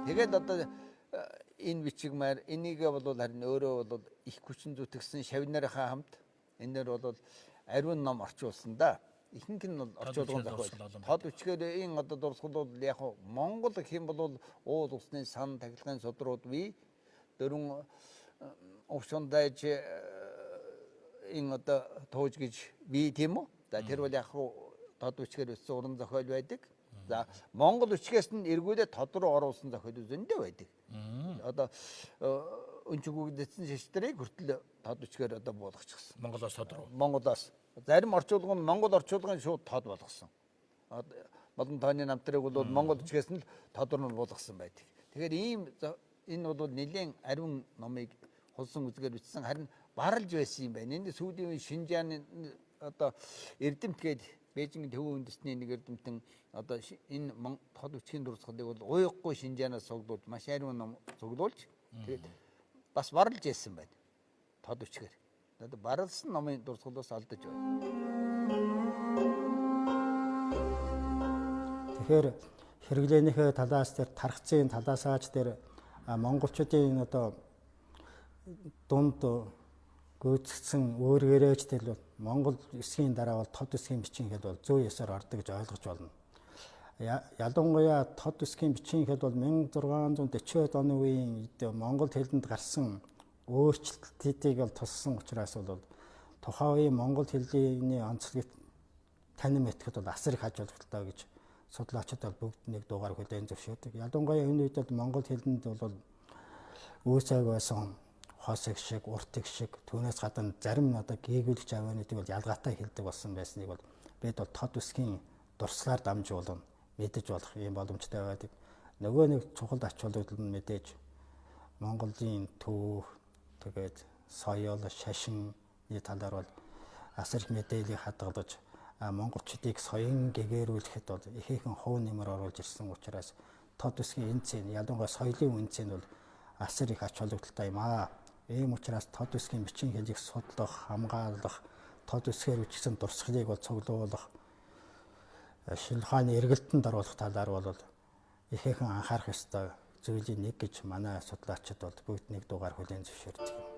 Тэгээд одоо энэ бичигмээр энийгээ бол харин өөрөө бол их хүчин зүтгэсэн шавнарынхаа хамт энээр бол ариун ном орчуулсан да. Ихэнх нь орчуулгын зохиол. Тод үчгэрийн одоо дурсгал бол яг Монгол хэм бол уул усны сан тахилгын судрууд бий дөрвөн овшондайж энэ одоо тууж гэж бий тийм үү? За тэр бол яг тод үчгээр өссөн уран зохиол байдаг. За Монгол үчгээс нь эргүүлээ тод руу оруулсан зохиол зөндөө байдаг. Одоо өнчгүүдсэн шиштрийг хүртэл тод үчгээр одоо буулгачихсан. Монголоос тод руу. Монголоос. Зарим орчуулга нь Монгол орчуулгын шууд тод болгосон. Болон тооны намтрыг бол Монгол үчгээс нь тод руу буулгасан байдаг. Тэгэхээр ийм энэ бол нэлээд ариун номыг хулсан үзгээр бичсэн харин баралж байсан юм байна. Энд сүүлийн үе Шинжааны одоо эрдэмт гээд Бээжингийн төвийн үндэсний нэг эрдэмтэн одоо энэ тод үчгийн дурсгалыг бол уйггүй Шинжаанаас цуглуулж маш ариун ном цуглуулж тэгээд бас баралж байсан байна. Тод үчгээр. Одоо баралсан номын дурсгалаас алдаж байна. Тэгэхээр хэрэглээнийхээ талаас дээр тархацын талаасаач дээр монголчуудын одоо дунд гүйцэгдсэн өөргөрөөж тэл бол Монгол эсхийн дараа бол тод эсхийн бичин хэд бол зөө ясаар ордог гэж ойлгож байна. Ялангуяа тод эсхийн бичин хэд бол 1640-од оны үеийн Монгол хэлэнд гарсан өөрчлөлтүүдийг бол туссан учраас бол тухайн үеийн Монгол хэлний онцлогт танин мэтгэд бол асар их хажуулагтай гэж судлаачид бол бүгд нэг дуугаар хүлээн зөвшөөрдөг. Ялангуяа энэ үед бол Монгол хэлэнд бол үүсэг байсан хосыг шиг, уртыг шиг түүнээс гадна зарим нь одоо гээгүүлэгч авиануудыг бол ялгаатай хэлдэг болсон байсныг бол бид бол тод үсгийн дурсгалаар дамжуулан мэдэж болох юм боломжтой байдаг. Нөгөө нэг чухал ач холбогдол нь мэдээж Монголын төв тэгээд соёл, шашинны талаар бол асар их мэдээллийг хадгалж монголчуудыг соён гэгэрүүлэхэд бол ихээхэн хов нэмэр оруулж ирсэн учраас тод үсгийн энэ цэн ялангуяа соёлын үн цэн бол асар их ач холбогдолтой юм аа. Ийм учраас тод үсгийн бичин хэлийг судлах, хамгаалах, тод үсгээр үжигсэн дурсгалыг бол цуглуулах, шинэ ухааны эргэлтэнд оруулах талаар бол ихээхэн анхаарах ёстой зүйлийн нэг гэж манай судлаачид бол бүгд нэг дугаар хүлээн зөвшөөрдөг юм.